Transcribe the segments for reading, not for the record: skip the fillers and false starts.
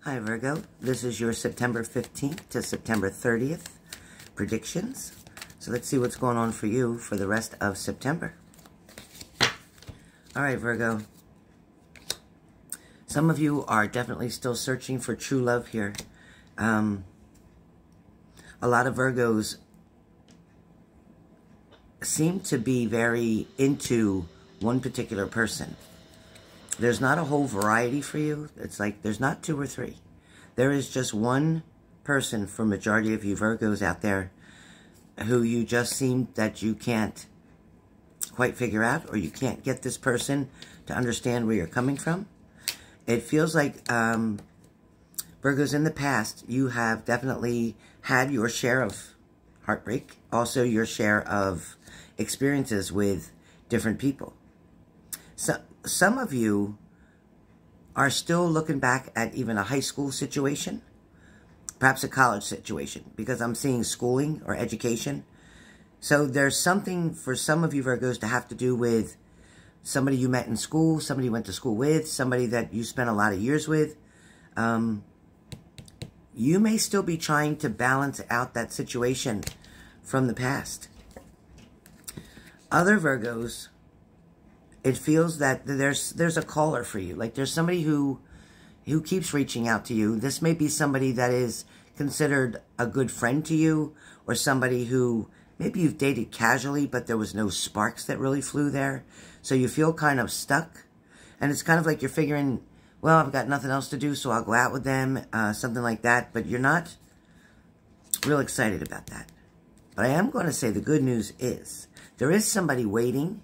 Hi Virgo, this is your September 15th to September 30th predictions. So let's see what's going on for you for the rest of September. Alright Virgo, some of you are definitely still searching for true love here. A lot of Virgos seem to be very into one particular person. There's not a whole variety for you. It's like there's not two or three. There is just one person for majority of you Virgos out there who you just seem that you can't quite figure out, or you can't get this person to understand where you're coming from. It feels like Virgos in the past, you have definitely had your share of heartbreak, also your share of experiences with different people. So some of you are still looking back at even a high school situation, perhaps a college situation, because I'm seeing schooling or education. So there's something for some of you Virgos to have to do with somebody you met in school, somebody you went to school with, somebody that you spent a lot of years with. You may still be trying to balance out that situation from the past. Other Virgos, it feels that there's a caller for you. Like there's somebody who keeps reaching out to you. This may be somebody that is considered a good friend to you, or somebody who maybe you've dated casually, but there was no sparks that really flew there. So you feel kind of stuck. And it's kind of like you're figuring, well, I've got nothing else to do, so I'll go out with them, something like that. But you're not real excited about that. But I am going to say the good news is there is somebody waiting.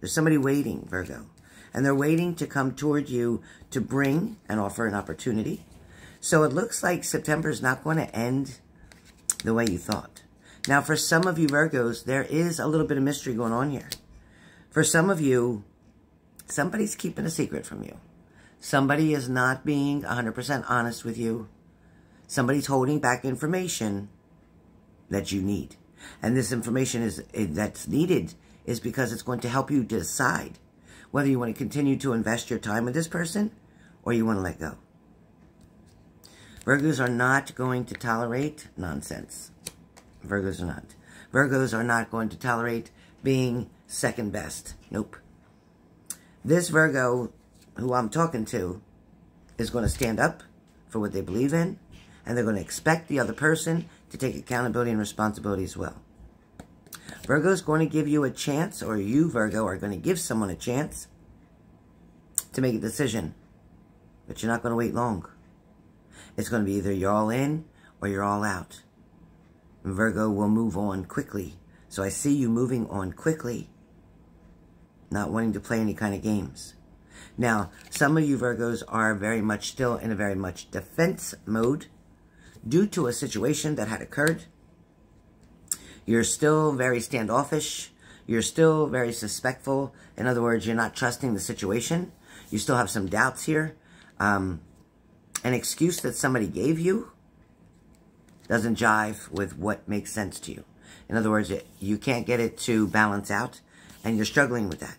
There's somebody waiting, Virgo. And they're waiting to come toward you to bring and offer an opportunity. So it looks like September is not going to end the way you thought. Now, for some of you Virgos, there is a little bit of mystery going on here. For some of you, somebody's keeping a secret from you. Somebody is not being 100% honest with you. Somebody's holding back information that you need. And this information that's needed is because it's going to help you decide whether you want to continue to invest your time with this person or you want to let go. Virgos are not going to tolerate nonsense. Virgos are not. Virgos are not going to tolerate being second best. Nope. This Virgo who I'm talking to is going to stand up for what they believe in, and they're going to expect the other person to take accountability and responsibility as well. Virgo is going to give you a chance, or you, Virgo, are going to give someone a chance to make a decision. But you're not going to wait long. It's going to be either you're all in or you're all out. And Virgo will move on quickly. So I see you moving on quickly, not wanting to play any kind of games. Now, some of you Virgos are very much still in a very much defense mode due to a situation that had occurred. You're still very standoffish. You're still very suspectful. In other words, you're not trusting the situation. You still have some doubts here. An excuse that somebody gave you doesn't jive with what makes sense to you. In other words, you can't get it to balance out, and you're struggling with that.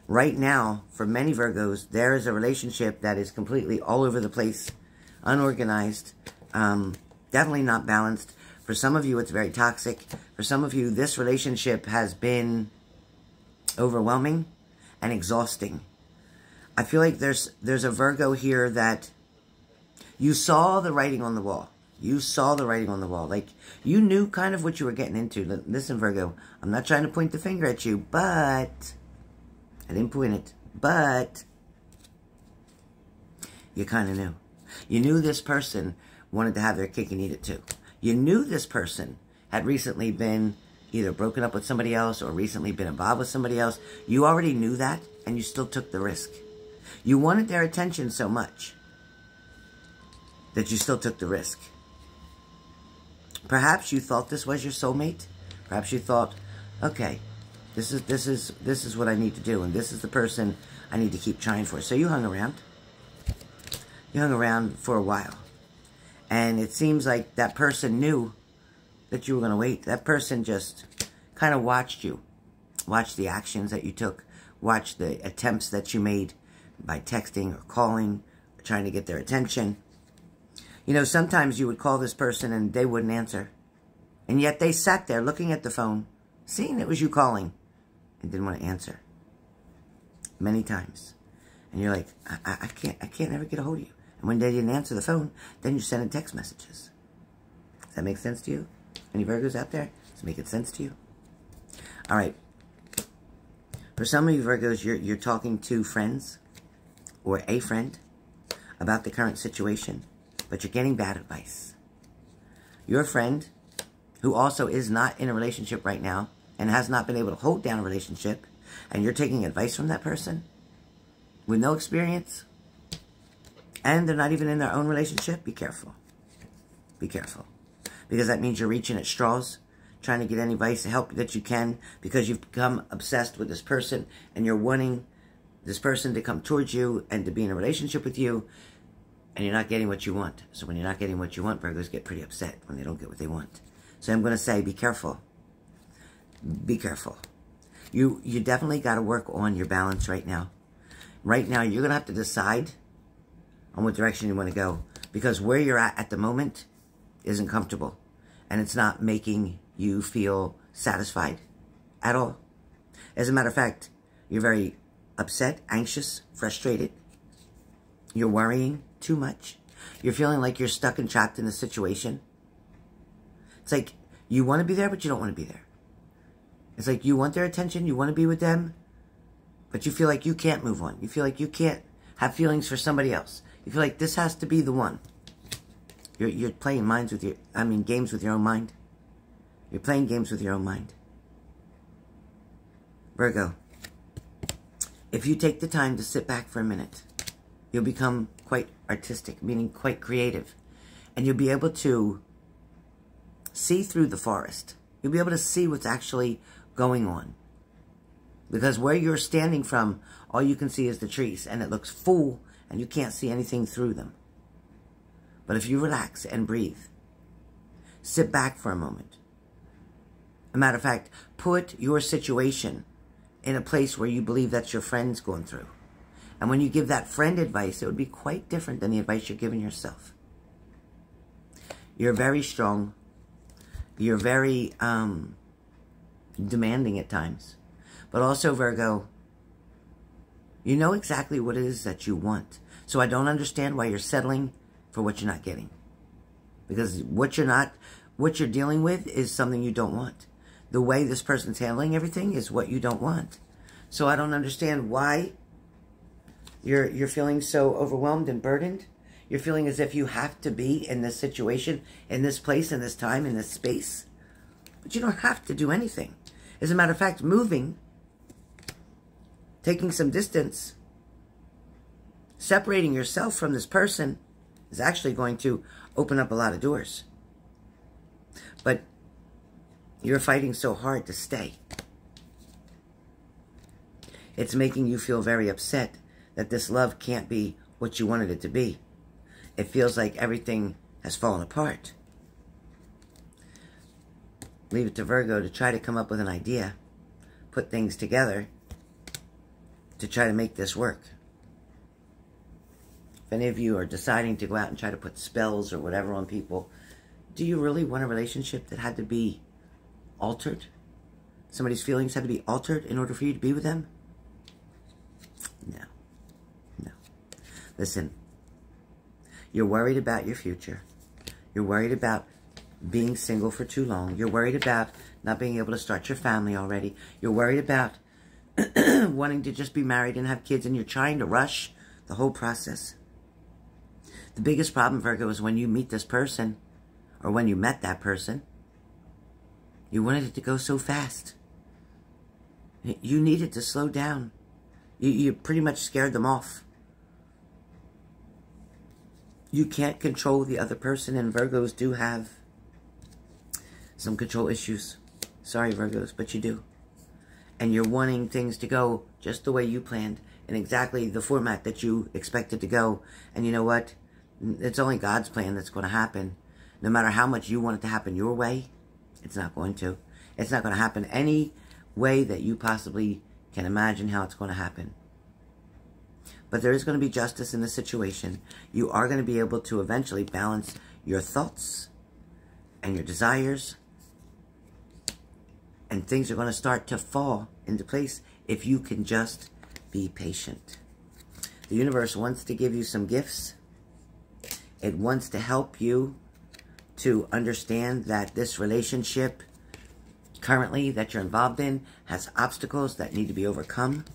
Right now, for many Virgos, there is a relationship that is completely all over the place, unorganized, definitely not balanced. For some of you, it's very toxic. For some of you, this relationship has been overwhelming and exhausting. I feel like there's a Virgo here that you saw the writing on the wall. You saw the writing on the wall. Like, you knew kind of what you were getting into. Listen, Virgo, I'm not trying to point the finger at you, but I didn't point it. But you kind of knew. You knew this person wanted to have their cake and eat it too. You knew this person had recently been either broken up with somebody else or recently been involved with somebody else. You already knew that, and you still took the risk. You wanted their attention so much that you still took the risk. Perhaps you thought this was your soulmate. Perhaps you thought, okay, this is what I need to do, and this is the person I need to keep trying for. So you hung around. You hung around for a while. And it seems like that person knew that you were going to wait. That person just kind of watched you. Watched the actions that you took. Watched the attempts that you made by texting or calling, or trying to get their attention. You know, sometimes you would call this person and they wouldn't answer. And yet they sat there looking at the phone, seeing it was you calling, and didn't want to answer. Many times. And you're like, I can't ever get a hold of you. And when they didn't answer the phone, then you're sending text messages. Does that make sense to you? Any Virgos out there? Does it make sense to you? All right. For some of you Virgos, you're talking to friends or a friend about the current situation, but you're getting bad advice. Your friend, who also is not in a relationship right now and has not been able to hold down a relationship, and you're taking advice from that person with no experience, and they're not even in their own relationship, be careful. Be careful. Because that means you're reaching at straws, trying to get any advice and help that you can, because you've become obsessed with this person, and you're wanting this person to come towards you and to be in a relationship with you, and you're not getting what you want. So when you're not getting what you want, Virgos get pretty upset when they don't get what they want. So I'm going to say, be careful. Be careful. You definitely got to work on your balance right now. Right now, you're going to have to decide on what direction you want to go, because where you're at the moment isn't comfortable, and it's not making you feel satisfied at all. As a matter of fact, you're very upset, anxious, frustrated. You're worrying too much. You're feeling like you're stuck and trapped in a situation. It's like you want to be there, but you don't want to be there. It's like you want their attention, you want to be with them, but you feel like you can't move on. You feel like you can't have feelings for somebody else. You feel like this has to be the one. You're playing games with your own mind. You're playing games with your own mind. Virgo, if you take the time to sit back for a minute, you'll become quite artistic, meaning quite creative. And you'll be able to see through the forest. You'll be able to see what's actually going on. Because where you're standing from, all you can see is the trees, and it looks full, and you can't see anything through them. But if you relax and breathe, sit back for a moment. As a matter of fact, put your situation in a place where you believe that's your friend's going through. And when you give that friend advice, it would be quite different than the advice you're giving yourself. You're very strong. You're very demanding at times. But also, Virgo, you know exactly what it is that you want. So I don't understand why you're settling for what you're not getting. Because what you're dealing with is something you don't want. The way this person's handling everything is what you don't want. So I don't understand why you're feeling so overwhelmed and burdened. You're feeling as if you have to be in this situation, in this place, in this time, in this space. But you don't have to do anything. As a matter of fact, moving, taking some distance, separating yourself from this person is actually going to open up a lot of doors. But you're fighting so hard to stay. It's making you feel very upset that this love can't be what you wanted it to be. It feels like everything has fallen apart. Leave it to Virgo to try to come up with an idea, put things together to try to make this work. If any of you are deciding to go out and try to put spells or whatever on people, do you really want a relationship that had to be altered? Somebody's feelings had to be altered in order for you to be with them? No. No. Listen, you're worried about your future. You're worried about being single for too long. You're worried about not being able to start your family already. You're worried about wanting to just be married and have kids, and you're trying to rush the whole process. The biggest problem, Virgo, is when you meet this person, or when you met that person, you wanted it to go so fast. You needed to slow down. You pretty much scared them off. You can't control the other person, and Virgos do have some control issues. Sorry, Virgos, but you do. And you're wanting things to go just the way you planned, in exactly the format that you expected to go. And you know what? It's only God's plan that's going to happen. No matter how much you want it to happen your way, it's not going to. It's not going to happen any way that you possibly can imagine how it's going to happen. But there is going to be justice in the situation. You are going to be able to eventually balance your thoughts and your desires. And things are going to start to fall into place if you can just be patient. The universe wants to give you some gifts. It wants to help you to understand that this relationship currently that you're involved in has obstacles that need to be overcome.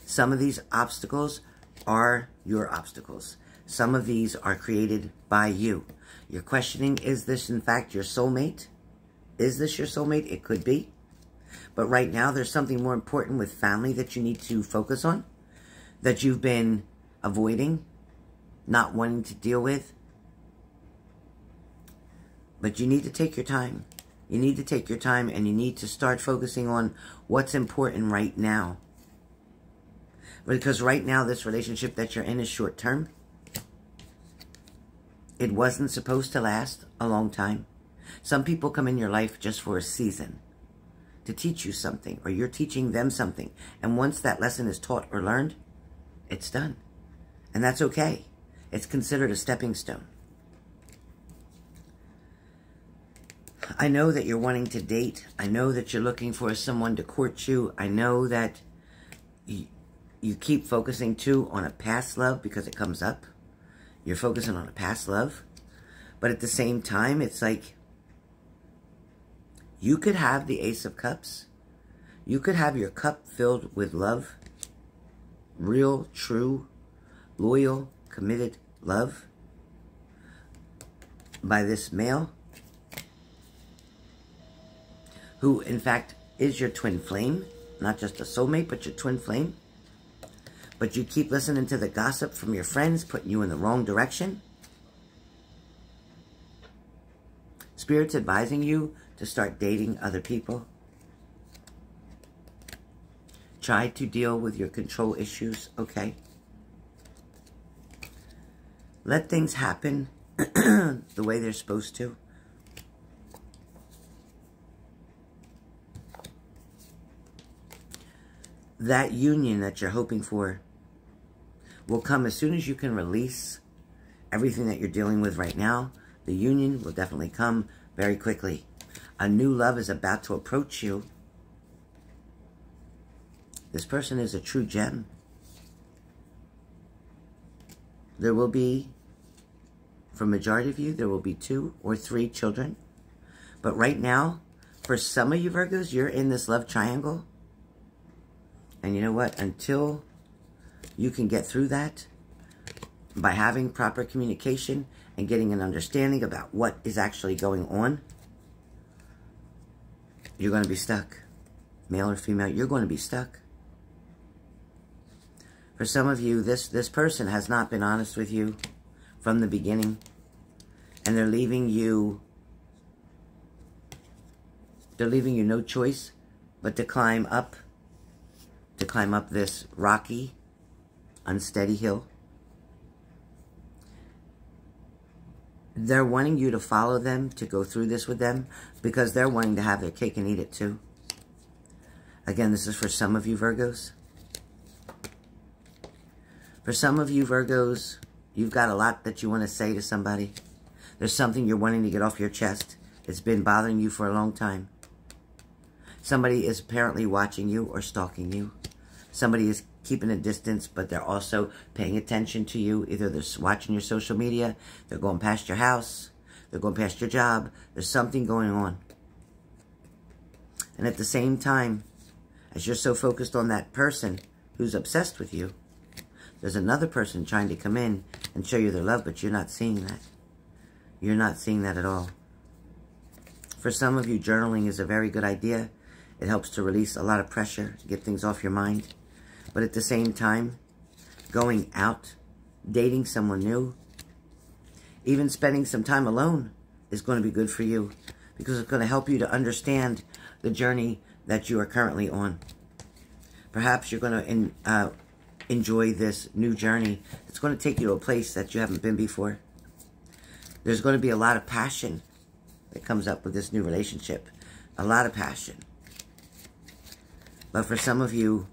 Some of these obstacles are your obstacles. Some of these are created by you. You're questioning, is this in fact your soulmate? Is this your soulmate? It could be. But right now there's something more important with family that you need to focus on, that you've been avoiding, not wanting to deal with. But you need to take your time. You need to take your time, and you need to start focusing on what's important right now. Because right now, this relationship that you're in is short term. It wasn't supposed to last a long time. Some people come in your life just for a season to teach you something, or you're teaching them something. And once that lesson is taught or learned, it's done. And that's okay. It's considered a stepping stone. I know that you're wanting to date. I know that you're looking for someone to court you. I know that you keep focusing too on a past love because it comes up. You're focusing on a past love. But at the same time, it's like you could have the Ace of Cups. You could have your cup filled with love. Real, true, loyal, committed love by this male, who in fact is your twin flame, not just a soulmate, but your twin flame. But you keep listening to the gossip from your friends, putting you in the wrong direction. Spirit's advising you to start dating other people. Try to deal with your control issues, okay? Let things happen the way they're supposed to. That union that you're hoping for will come as soon as you can release everything that you're dealing with right now. The union will definitely come very quickly. A new love is about to approach you. This person is a true gem. There will be, for majority of you, there will be 2 or 3 children. But right now, for some of you Virgos, you're in this love triangle. And you know what? Until you can get through that by having proper communication and getting an understanding about what is actually going on, you're going to be stuck. Male or female, you're going to be stuck. For some of you, this person has not been honest with you from the beginning. And they're leaving you no choice but to climb up this rocky, unsteady hill. They're wanting you to follow them, to go through this with them, because they're wanting to have their cake and eat it too. Again, this is for some of you Virgos. For some of you Virgos, you've got a lot that you want to say to somebody. There's something you're wanting to get off your chest. It's been bothering you for a long time. Somebody is apparently watching you or stalking you. Somebody is keeping a distance, but they're also paying attention to you. Either they're watching your social media, they're going past your house, they're going past your job. There's something going on. And at the same time, as you're so focused on that person who's obsessed with you, there's another person trying to come in and show you their love, but you're not seeing that. You're not seeing that at all. For some of you, journaling is a very good idea. It helps to release a lot of pressure, get things off your mind. But at the same time, going out, dating someone new, even spending some time alone is going to be good for you, because it's going to help you to understand the journey that you are currently on. Perhaps you're going to enjoy this new journey. It's going to take you to a place that you haven't been before. There's going to be a lot of passion that comes up with this new relationship. A lot of passion. But for some of you,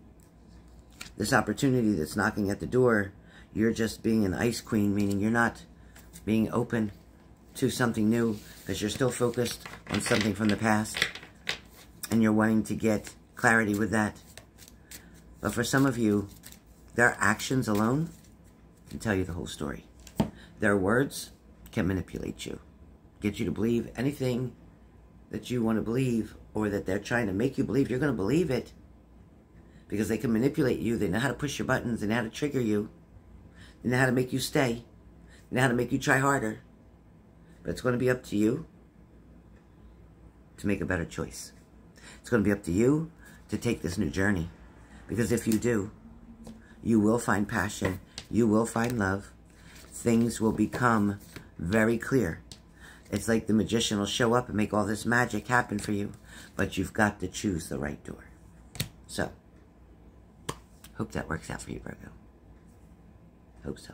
this opportunity that's knocking at the door you're just being an ice queen, meaning you're not being open to something new because you're still focused on something from the past and you're wanting to get clarity with that. But for some of you, their actions alone can tell you the whole story. Their words can manipulate you, get you to believe anything that you want to believe, or that they're trying to make you believe. You're going to believe it because they can manipulate you. They know how to push your buttons. They know how to trigger you. They know how to make you stay. They know how to make you try harder. But it's going to be up to you to make a better choice. It's going to be up to you to take this new journey. Because if you do, you will find passion. You will find love. Things will become very clear. It's like the magician will show up and make all this magic happen for you. But you've got to choose the right door. So, hope that works out for you, Virgo. Hope so.